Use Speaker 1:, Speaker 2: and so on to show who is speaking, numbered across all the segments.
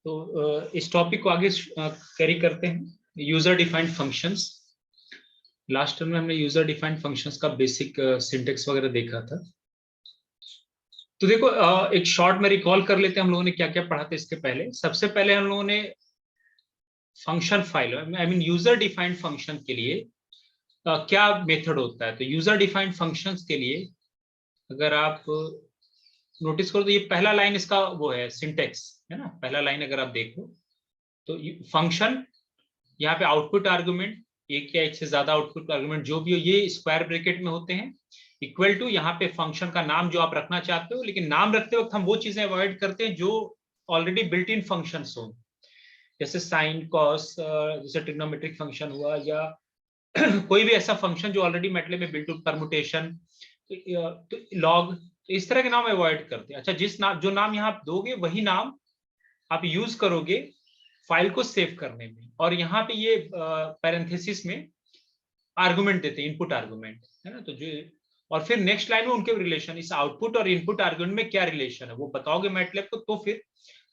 Speaker 1: तो इस टॉपिक को आगे कैरी करते हैं, user defined functions. Last term में हमने यूजर डिफाइंड फंक्शंस का बेसिक सिंटेक्स वगैरह देखा था। तो देखो एक शॉर्ट में रिकॉल कर लेते हैं हम लोगों ने क्या क्या पढ़ा था इसके पहले। सबसे पहले हम लोगों ने function file I mean user defined function के लिए क्या मेथड होता है। तो यूजर डिफाइंड फंक्शंस के लिए अगर आप नोटिस करो तो ये पहला लाइन इसका वो है सिंटेक्स है ना। पहला लाइन अगर आप देखो तो फंक्शन, यहाँ पे आउटपुट आर्गुमेंट, एक या एक से ज्यादा आउटपुट आर्गुमेंट जो भी हो ये स्क्वायर ब्रैकेट में होते हैं, इक्वल टू यहाँ पे फंक्शन का नाम जो आप रखना चाहते हो। लेकिन नाम रखते वक्त हम वो चीजें अवॉइड करते हैं जो ऑलरेडी बिल्ट इन फंक्शन हो, जैसे साइन कॉस, जैसे ट्रिग्नोमेट्रिक फंक्शन हुआ या कोई भी ऐसा फंक्शन जो ऑलरेडी मैटलैब में बिल्ट इन, परमुटेशन, तो लॉग, तो इस तरह के नाम अवॉइड करते हैं। अच्छा, जिस नाम जो नाम यहाँ आप दोगे वही नाम आप यूज करोगे फाइल को सेव करने में। और यहाँ पे ये पैरेंथेसिस में आर्गुमेंट देते हैं, इनपुट आर्गुमेंट है ना। तो जो और फिर नेक्स्ट लाइन में उनके रिलेशन, इस आउटपुट और इनपुट आर्गुमेंट में क्या रिलेशन है वो बताओगे मैटलैब को। तो फिर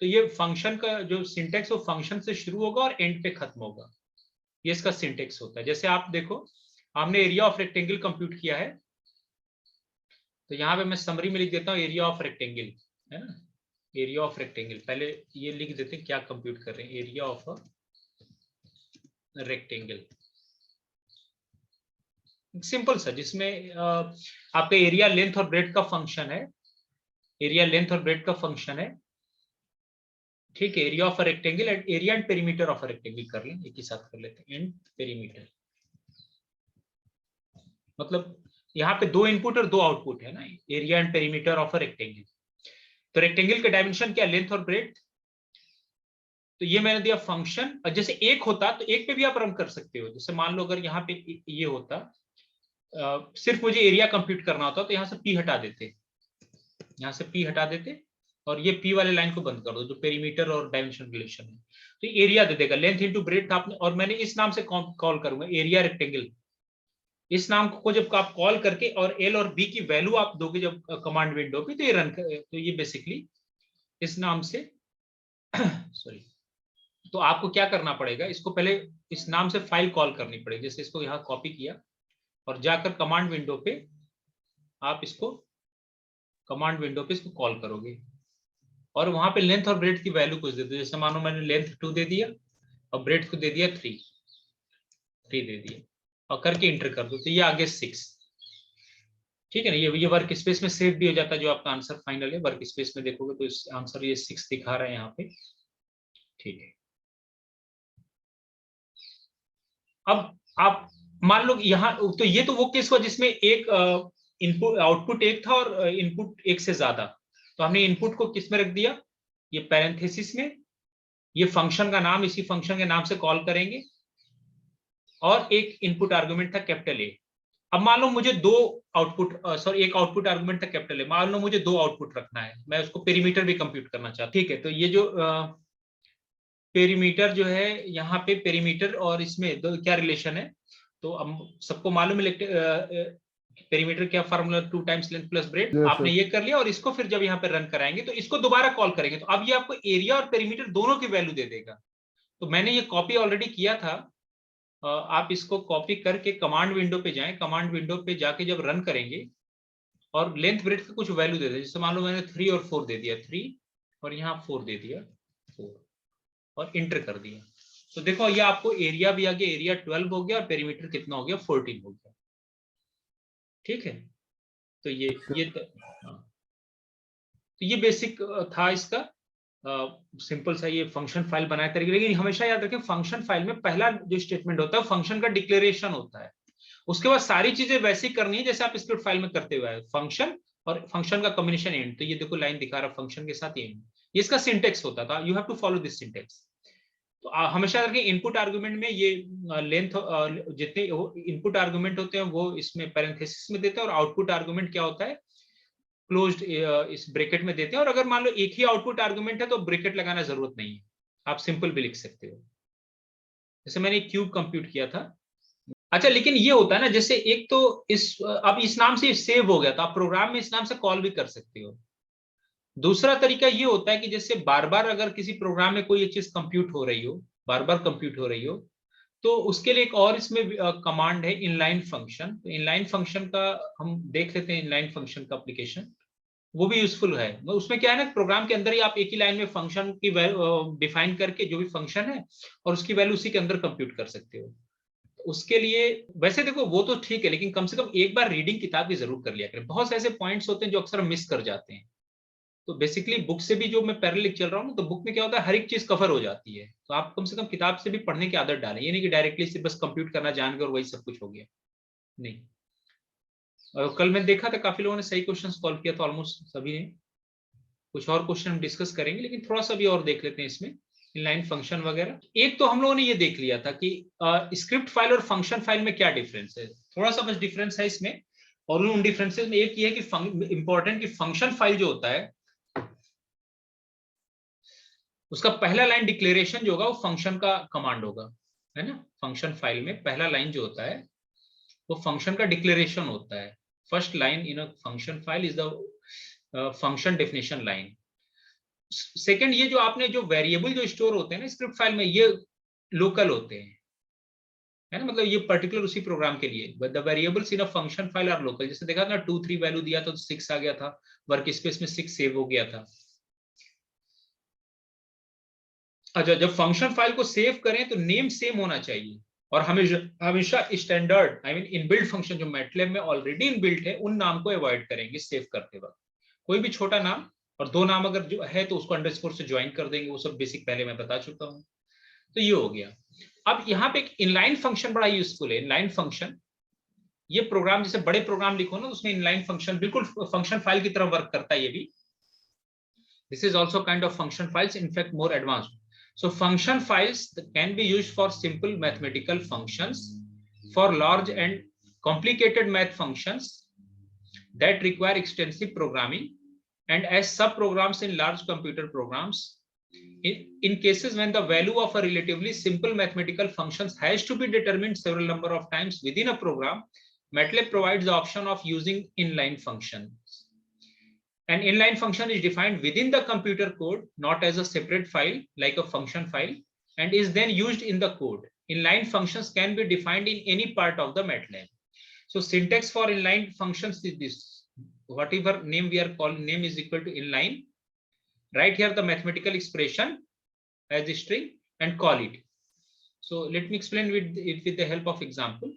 Speaker 1: तो ये फंक्शन का जो सिंटेक्स वो फंक्शन से शुरू होगा और एंड पे खत्म होगा, ये इसका सिंटेक्स होता है। जैसे आप देखो हमने एरिया ऑफ रेक्टेंगल कंप्यूट किया है, तो यहाँ पे मैं समरी में लिख देता हूँ एरिया ऑफ रेक्टेंगल है ना। एरिया ऑफ रेक्टेंगल पहले ये लिख देते हैं क्या कंप्यूट कर रहे हैं, एरिया ऑफ रेक्टेंगल सिंपल सा, जिसमें आपका एरिया लेंथ और ब्रेड्थ का फंक्शन है, एरिया लेंथ और ब्रेड्थ का फंक्शन है, ठीक है। Area of rectangle and area and perimeter of rectangle कर लें, एक ही साथ कर लेते हैं, एंड पेरीमीटर। मतलब यहाँ पे दो इनपुट और दो आउटपुट है ना, area and perimeter of rectangle. तो रेक्टेंगल का डायमेंशन क्या, लेंथ और ब्रेड्थ। तो ये मैंने दिया फंक्शन, और जैसे एक होता तो एक पे भी आप रन कर सकते हो। जैसे मान लो अगर यहाँ पे ये होता, सिर्फ मुझे एरिया कंप्यूट करना होता तो यहाँ से पी हटा देते, यहाँ से पी हटा देते और ये पी वाले लाइन को बंद कर दो जो पेरीमीटर और डायमेंशन रिलेशन है। तो एरिया दे देगा लेंथ इंटू ब्रेड्थ आपने, और मैंने इस नाम से कॉल करूंगा एरिया रेक्टेंगल। इस नाम को जब आप कॉल करके और एल और बी की वैल्यू आप दोगे जब कमांड विंडो पे, तो ये रन तो ये बेसिकली इस नाम से सॉरी। तो आपको क्या करना पड़ेगा, इसको पहले इस नाम से फाइल कॉल करनी पड़ेगी। जैसे इसको यहाँ कॉपी किया और जाकर कमांड विंडो पे आप इसको कमांड विंडो पे इसको कॉल करोगे और वहां पे लेंथ और ब्रेड्थ की वैल्यू कुछ दे दो। जैसे मानो मैंने लेंथ 2 दे दिया और ब्रेड्थ को दे दिया 3 दे दिया और करके इंटर कर दो, तो ये आगे 6, ठीक है ना। ये वर्क स्पेस में सेव भी हो जाता है जो आपका आंसर फाइनल है। वर्क स्पेस में देखोगे तो इस आंसर ये 6 दिखा रहा है यहाँ पे, ठीक है। अब आप मान लो यहाँ, तो ये तो वो केस हुआ जिसमें एक इनपुट आउटपुट एक था और इनपुट एक से ज्यादा। तो हमने इनपुट को किस में रख दिया, ये पैरेंथेसिस में, ये फंक्शन का नाम इसी फंक्शन के नाम से कॉल करेंगे और एक इनपुट आर्गुमेंट था कैपिटल ए। अब मान लो मुझे दो आउटपुट एक आउटपुट आर्गुमेंट था कैपिटल ए, मान लो मुझे दो आउटपुट रखना है, मैं उसको पेरीमीटर भी कंप्यूट करना चाहता हूं, ठीक है। तो ये जो पेरीमीटर जो है, यहाँ पे पेरीमीटर और इसमें दो क्या रिलेशन है, तो अब सबको मालूम है पेरीमीटर क्या formula, 2 times length plus bread. आपने ये कर लिया और इसको फिर जब यहाँ पे रन कराएंगे तो इसको दोबारा कॉल करेंगे, तो अब ये आपको एरिया और पेरीमीटर दोनों की वैल्यू दे देगा। तो मैंने ये कॉपी ऑलरेडी किया था, आप इसको कॉपी करके कमांड विंडो पे जाएं, कमांड विंडो पे जाके जब रन करेंगे और लेंथ ब्रेड्थ का कुछ वैल्यू दे दें। जैसे मान लो मैंने 3 और 4 दे दिया, 3 और यहाँ 4 दे दिया 4 और इंटर कर दिया, तो देखो ये आपको एरिया भी आ गया, एरिया 12 हो गया और पेरीमीटर कितना हो गया, 14 हो गया, ठीक है। तो ये बेसिक था इसका, सिंपल सा ये फंक्शन फाइल बनाए तरीके। लेकिन हमेशा याद रखें फंक्शन फाइल में पहला जो स्टेटमेंट होता है फंक्शन का डिक्लेरेशन होता है, उसके बाद सारी चीजें वैसी करनी है जैसे आप स्क्रिप्ट फाइल में करते हुए फंक्शन और फंक्शन का कॉम्बिनेशन एंड। तो ये देखो लाइन दिखा रहा फंक्शन के साथ एंड, ये इसका सिंटेक्स होता था, you have to follow this syntax. तो हमेशा रखें इनपुट आर्गुमेंट में ये लेंथ, जितने इनपुट आर्गुमेंट होते हैं वो इसमें पैरेंथेसिस में देते हैं, और आउटपुट आर्गुमेंट क्या होता है क्लोज्ड इस ब्रैकेट में देते हैं। और अगर मान लो एक ही आउटपुट आर्गुमेंट है तो ब्रैकेट लगाना जरूरत नहीं है, आप सिंपल भी लिख सकते हो। जैसे मैंने क्यूब कंप्यूट किया था। अच्छा, लेकिन ये होता है ना, जैसे एक तो अब इस नाम से सेव हो गया, तो आप प्रोग्राम में इस नाम से कॉल भी कर सकते हो। दूसरा तरीका ये होता है कि जैसे बार बार अगर किसी प्रोग्राम में कोई एक चीज कंप्यूट हो रही हो, बार बार कंप्यूट हो रही हो, तो उसके लिए एक और इसमें कमांड है इनलाइन फंक्शन। तो इनलाइन फंक्शन का हम देख लेते हैं, इनलाइन फंक्शन का एप्लीकेशन, वो भी यूजफुल है। उसमें क्या है ना, प्रोग्राम के अंदर ही आप एक ही लाइन में फंक्शन की डिफाइन करके जो भी फंक्शन है और उसकी वैल्यू उसी के अंदर कंप्यूट कर सकते हो। उसके लिए वैसे देखो वो तो ठीक है, लेकिन कम से कम एक बार रीडिंग किताब की जरूर कर लिया करें। बहुत से ऐसे पॉइंट्स होते हैं जो अक्सर मिस कर जाते हैं। तो बेसिकली बुक से भी जो मैं पैरेलल चल रहा हूँ, तो बुक में क्या होता है, हर एक चीज कवर हो जाती है। तो आप कम से कम किताब से भी पढ़ने की आदत डालें, ये नहीं कि डायरेक्टली सिर्फ बस कंप्यूट करना जान गए और वही सब कुछ हो गया, नहीं। और कल मैं देखा था काफी लोगों ने सही क्वेश्चन सॉल्व किया था, ऑलमोस्ट सभी ने। कुछ और क्वेश्चन हम डिस्कस करेंगे, लेकिन थोड़ा सा भी और देख लेते हैं इसमें, इनलाइन फंक्शन वगैरह। एक तो हम लोगों ने ये देख लिया था कि स्क्रिप्ट फाइल और फंक्शन फाइल में क्या डिफरेंस है। थोड़ा सा बस डिफरेंस है इसमें, और उन डिफरेंसेस में एक ये है कि इंपॉर्टेंट कि फंक्शन फाइल जो होता है उसका पहला लाइन डिक्लेरेशन जो होगा वो फंक्शन का कमांड होगा, है ना। फंक्शन फाइल में पहला लाइन जो होता है वो फंक्शन का डिक्लेरेशन होता है। First line in a function file is the function definition line. Second, ये जो आपने जो वेरिएबल जो स्टोर होते हैं ना स्क्रिप्ट फाइल में, ये लोकल होते हैं, है ना। मतलब ये पर्टिकुलर उसी प्रोग्राम के लिए the variables in a function file are local. जैसे देखा ना 2 3 वैल्यू दिया था तो 6 आ गया था, वर्क स्पेस में 6 सेव हो गया था। अच्छा, जब फंक्शन फाइल को सेव करें तो नेम सेम होना चाहिए, और हमेशा हमेशा standard I mean inbuilt function जो मैटलैब में ऑलरेडी इनबिल्ट है उन नाम को अवॉइड करेंगे सेव करते वक्त। कोई भी छोटा नाम और दो नाम अगर जो है तो उसको अंडरस्कोर से ज्वाइन कर देंगे, वो सब बेसिक पहले मैं बता चुका हूं। तो ये हो गया। अब यहाँ पे एक इनलाइन फंक्शन बड़ा यूजफुल है। इनलाइन फंक्शन, ये प्रोग्राम जैसे बड़े प्रोग्राम लिखो ना तो उसमें इनलाइन फंक्शन बिल्कुल फंक्शन फाइल की तरह वर्क करता है ये भी। This is also kind of function files, in fact more advanced. So function files can be used for simple mathematical functions, for large and complicated math functions that require extensive programming, and as subprograms in large computer programs. In cases when the value of a relatively simple mathematical functions has to be determined several number of times within a program, MATLAB provides the option of using inline functions. An inline function is defined within the computer code, not as a separate file like a function file, and is then used in the code. Inline functions can be defined in any part of the MATLAB. So syntax for inline functions is this. Whatever name we are calling, name is equal to inline. Write here the mathematical expression as a string and call it. So let me explain it with the help of example.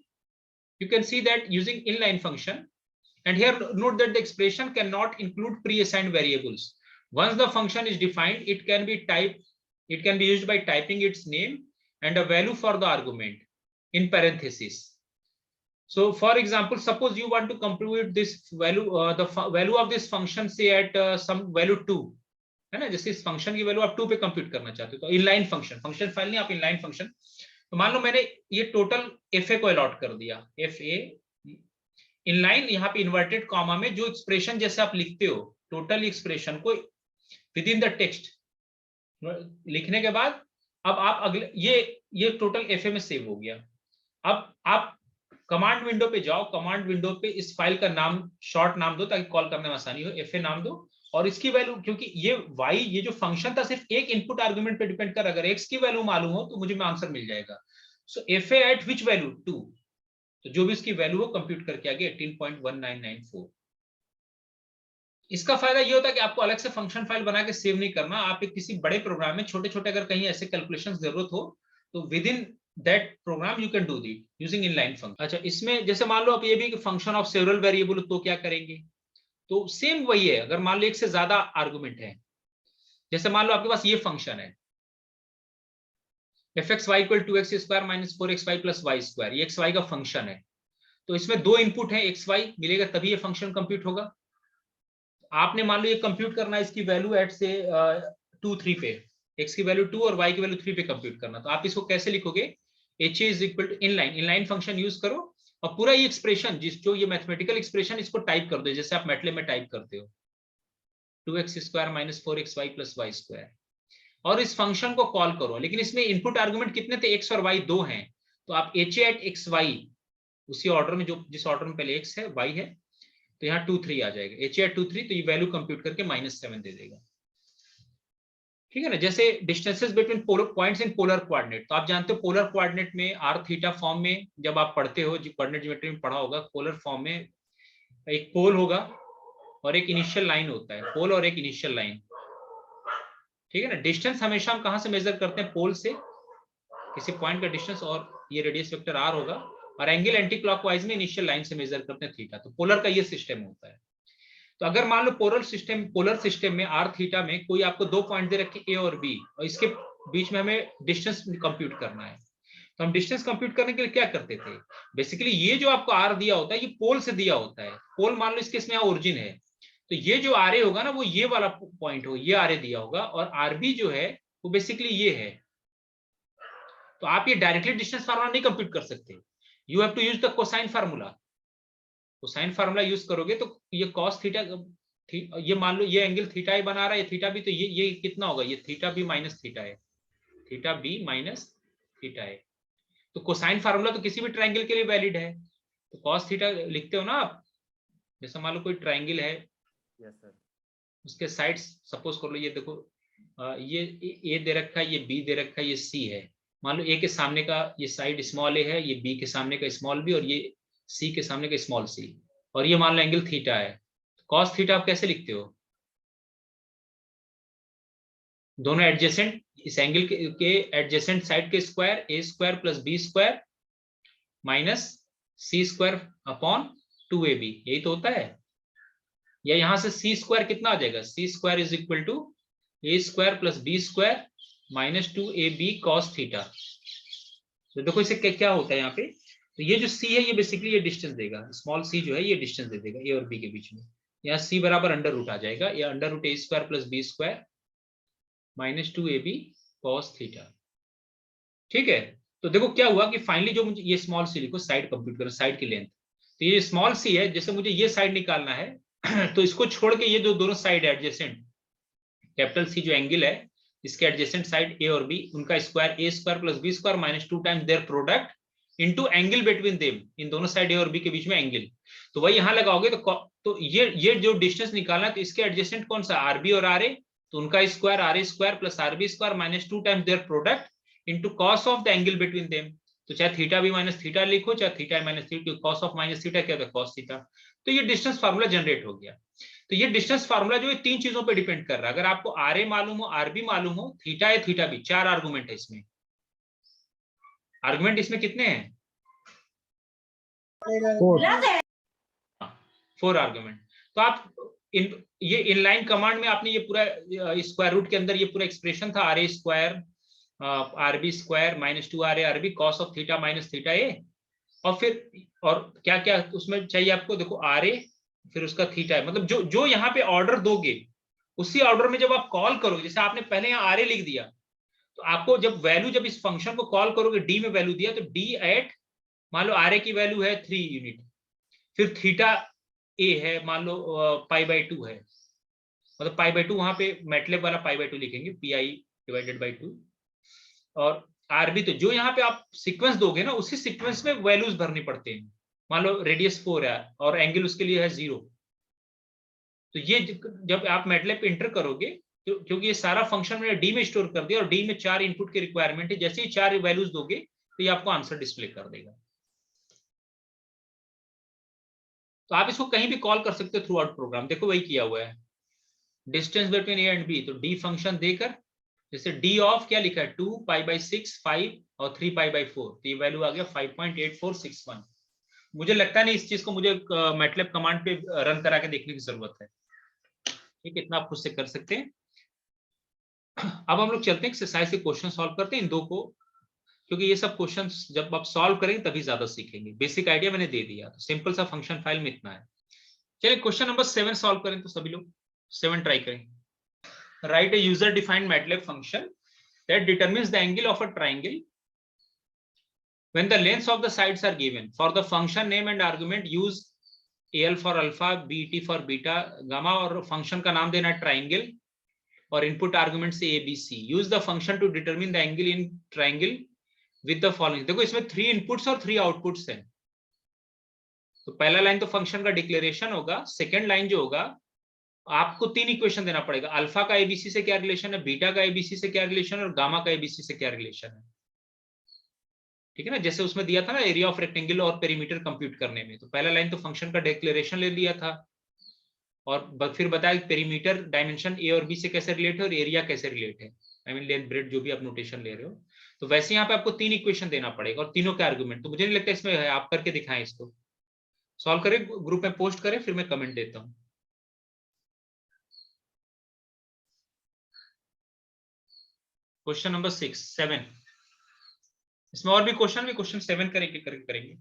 Speaker 1: You can see that using inline function, and here note that the expression cannot include pre-assigned variables. Once the function is defined, it can be used by typing its name and a value for the argument in parentheses. So for example, suppose you want to compute this value, the value of this function say at some value 2, है ना। जैसे इस function की value आप 2 पे compute करना चाहते हो तो इनलाइन फंक्शन, फंक्शन फाइल नहीं, आप इनलाइन फंक्शन। तो मान लो मैंने ये टोटल fa को अलॉट कर दिया, fa इनलाइन, यहाँ पे इन्वर्टेड कॉमा में जो एक्सप्रेशन जैसे आप लिखते हो टोटल एक्सप्रेशन को विद इन द टेक्स्ट लिखने के बाद अब आप अगले ये टोटल एफए में सेव हो गया। अब आप कमांड विंडो पे जाओ, कमांड विंडो पे इस फाइल का नाम शॉर्ट नाम दो ताकि कॉल करने में आसानी हो, एफए नाम दो, और इसकी वैल्यू, क्योंकि ये वाई ये जो फंक्शन था सिर्फ एक इनपुट आर्गुमेंट पे डिपेंड कर, अगर एक्स की वैल्यू मालूम हो तो मुझे आंसर मिल जाएगा। सो एफए एट विच वैल्यू 2, तो जो भी इसकी वैल्यू हो कंप्यूट करके आगे 18.1994। इसका फायदा ये होता है कि आपको अलग से फंक्शन फाइल बना के सेव नहीं करना। आप एक किसी बड़े प्रोग्राम में छोटे छोटे अगर कहीं ऐसे कैलकुलेशन जरूरत हो तो within that program you can do that using inline function. अच्छा, इसमें जैसे मान लो आप ये भी फंक्शन ऑफ सेवरल वेरिएबल, तो क्या करेंगे, तो सेम वही है। अगर मान लो एक से ज्यादा आर्गुमेंट है, जैसे मान लो आपके पास ये फंक्शन है fxy equal to X square minus 4xy plus Y square, ये xy का फंक्शन है। तो इसमें दो इनपुट है, xy मिलेगा तभी ये फंक्शन कंप्यूट होगा। आपने मान लो ये कंप्यूट करना है इसकी वैल्यू एट से 2 3 पे, x की वैल्यू 2 और y की वैल्यू 3 पे कंप्यूट करना। तो आप इसको कैसे लिखोगे, h is equal to inline function use करो और पूरा ये एक्सप्रेशन जो ये मैथमेटिकल एक्सप्रेशन इसको टाइप कर दो जैसे आप मैटलैब में टाइप करते हो 2x square minus 4xy plus Y square, और इस फंक्शन को कॉल करो। लेकिन इसमें इनपुट आर्गुमेंट कितने थे, x और y दो हैं, तो आप h एट xy उसी ऑर्डर में जो जिस ऑर्डर में पहले x है y है तो यहाँ 2 3 आ जाएगा, HA 2 3, तो ये वैल्यू कंप्यूट करके -7 दे देगा। ठीक है ना। जैसे distances between points in polar coordinate, तो आप जानते हो पोलर कोऑर्डिनेट में आर थीटा फॉर्म में जब आप पढ़ते हो, जो कोऑर्डिनेट ज्योमेट्री में पढ़ा होगा, पोलर फॉर्म में एक पोल होगा और एक इनिशियल लाइन होता है, पोल और एक इनिशियल लाइन। ठीक है ना। डिस्टेंस हमेशा हम कहां से मेजर करते हैं? पोल से, किसी पॉइंट का डिस्टेंस, और ये रेडियस वेक्टर आर होगा, और एंगल एंटी क्लॉकवाइज में इनिशियल लाइन से मेजर करते हैं थीटा। तो पोलर का ये सिस्टम होता है। तो अगर मान लो पोलर सिस्टम में आर थीटा में कोई आपको 2 पॉइंट दे रखे ए और बी, और इसके बीच में हमें डिस्टेंस कंप्यूट करना है, तो हम डिस्टेंस कंप्यूट करने के लिए क्या करते थे? बेसिकली ये जो आपको आर दिया होता है, ये पोल से दिया होता है। पोल मान लो इसके इसमें ओरिजिन है, तो ये जो आर ए होगा ना, वो ये वाला पॉइंट हो, ये आर ए दिया होगा, और आर बी जो है वो बेसिकली ये है। तो आप ये डायरेक्टली डिस्टेंस फार्मूला नहीं कंप्यूट कर सकते, you have to use the cosine formula. Cosine formula use करोगे तो ये कॉस थीटा, ये मान लो ये एंगल थीटा ही बना रहा है, थीटा भी, तो ये कितना होगा? ये थीटा बी माइनस थीटा है, थीटा बी माइनस थीटा है। तो कोसाइन फार्मूला तो किसी भी ट्रायंगल के लिए वैलिड है। तो कॉस थीटा लिखते हो ना आप, जैसे मान लो कोई ट्रायंगल है,
Speaker 2: यस सर,
Speaker 1: उसके साइड्स सपोज कर लो, ये देखो, ये ए दे रखा है, ये बी दे रखा है, ये सी है। मान लो ए के सामने का ये साइड स्मॉल ए है, ये बी के सामने का स्मॉल बी, और ये सी के सामने का स्मॉल सी, और ये मान लो एंगल थीटा है। कॉस थीटा आप कैसे लिखते हो? दोनों एडजेसेंट, इस एंगल के एडजेसेंट साइड के square, A square plus B square minus C square upon 2ab, यही तो होता है। या यहां से सी स्क्वायर कितना आ जाएगा? C square is equal to A square plus B square minus 2ab cos theta. तो देखो इसे क्या होता है यहाँ पे, तो ये जो सी है ये बेसिकली ये डिस्टेंस देगा, स्मॉल सी जो है ये डिस्टेंस दे देगा ए और बी के बीच में। यहाँ सी बराबर अंडर रूट आ जाएगा, या under root A square plus B square minus 2ab cos theta. ठीक है। तो देखो क्या हुआ कि फाइनली जो मुझे ये स्मॉल सी लिखो, साइड कंप्यूट करो, साइड की लेंथ, तो ये स्मॉल सी है, जैसे मुझे ये साइड निकालना है तो इसको छोड़ के ये जो दोनों साइड एडजेसेंट, कैपिटल सी जो एंगल है, इसके एडजेसेंट साइड ए और बी, उनका square A square plus B square minus 2 times their product into angle between them, इन दोनों साइड ए और बी के बीच में एंगल। तो वही यहां लगाओगे तो ये जो डिस्टेंस निकालना है, तो इसके एडजेसेंट कौन सा? आर बी और आर ए, तो उनका square R A square plus R B square minus 2 times their product into cos of the angle between them. तो चाहे थीटा बी माइनस थीटा लिखो, चाहे theta minus theta, cos of minus theta क्या था? Cos theta. तो ये distance formula generate हो गया। तो ये डिस्टेंस फार्मूला जो है 3 चीजों पे डिपेंड कर रहा है। अगर आपको आर ए मालूम हो, आर बी मालूम हो, थीटा है, थीटा बी, 4 आर्गुमेंट है इसमें। आर्गुमेंट इसमें कितने हैं? 4 आर्गुमेंट। तो आप ये इनलाइन कमांड में आपने ये पूरा स्क्वायर रूट के अंदर ये पूरा एक्सप्रेशन था, R A square R B square minus 2 R A R B cos of theta minus theta A, और फिर और क्या क्या उसमें चाहिए आपको? देखो आर ए, फिर उसका थीटा है, मतलब जो जो यहाँ पे ऑर्डर दोगे उसी ऑर्डर में जब आप कॉल करोगे, जैसे आपने पहले यहाँ आर ए लिख दिया, तो आपको जब वैल्यू, जब इस फंक्शन को कॉल करोगे, डी में वैल्यू दिया, तो डी एट, मान लो आर ए की वैल्यू है 3 यूनिट, फिर थीटा ए है मान लो π/2 है, मतलब π/2, वहां पे मैटलैब वाला π/2 लिखेंगे, pi/2, और आर बी, तो जो यहाँ पे आप सीक्वेंस दोगे ना, उसी सीक्वेंस में वैल्यूज भरनी पड़ते हैं। मान लो रेडियस 4 है और एंगल उसके लिए है 0, तो ये जब आप मैटलैब पे इंटर करोगे, तो क्योंकि ये सारा फंक्शन मैंने डी में स्टोर कर दिया, और डी में 4 इनपुट की रिक्वायरमेंट है, जैसे ही 4 वैल्यूज दोगे तो ये आपको आंसर डिस्प्ले कर देगा। तो आप इसको कहीं भी कॉल कर सकते हो थ्रू आउट प्रोग्राम। देखो वही किया हुआ है, distance between A and B, तो डी फंक्शन देकर, जैसे डी ऑफ क्या लिखा है? 2 π/6 5 और 3 π/4, तो ये वैल्यू आ गया 5.8461। मुझे लगता नहीं इस चीज को मुझे मैटलैब कमांड पे रन करा के देखने की जरूरत है। ठीक है, इतना आप खुद से कर सकते हैं। अब हम लोग चलते हैं एक्सरसाइज के क्वेश्चन सॉल्व करते हैं इन दो को, क्योंकि ये सब क्वेश्चंस जब आप सॉल्व करेंगे तभी ज्यादा सीखेंगे। बेसिक आइडिया मैंने दे दिया, तो सिंपल सा फंक्शन फाइल में इतना है। चलिए क्वेश्चन नंबर 7 सॉल्व करें, तो सभी लोग 7 ट्राई करें। Write a user defined MATLAB function that determines the angle of a triangle when the lengths of the sides are given. For the function name and argument use AL for alpha, BT for beta, gamma, और function का नाम देना triangle और input argument से ABC. Use the function to determine the angle in triangle with the following. देखो इसमें 3 inputs और 3 outputs हैं, तो पहला लाइन तो फंक्शन का डिक्लेरेशन होगा, सेकेंड लाइन जो होगा आपको 3 इक्वेशन देना पड़ेगा, अल्फा का एबीसी से क्या रिलेशन है, बीटा का एबीसी से क्या रिलेशन है और गामा का एबीसी से क्या रिलेशन है। ठीक है ना, जैसे उसमें दिया था ना एरिया ऑफ रेक्टेंगल और पेरीमीटर कंप्यूट करने में, तो पहला लाइन तो फंक्शन का डिक्लेरेशन ले लिया था और फिर बताया पेरीमीटर डायमेंशन ए और बी से कैसे रिलेट है और एरिया कैसे रिलेट है, आई मीन लेंथ ब्रेड जो भी आप नोटेशन ले रहे हो। तो वैसे यहाँ पे आपको 3 इक्वेशन देना पड़ेगा और तीनों के आर्गुमेंट, तो मुझे नहीं लगता इसमें है, आप करके दिखाएं इसको, सॉल्व करें ग्रुप में पोस्ट करें, फिर मैं कमेंट देता हूँ। क्वेश्चन नंबर 7, इसमें और भी क्वेश्चन 7 करेंगे।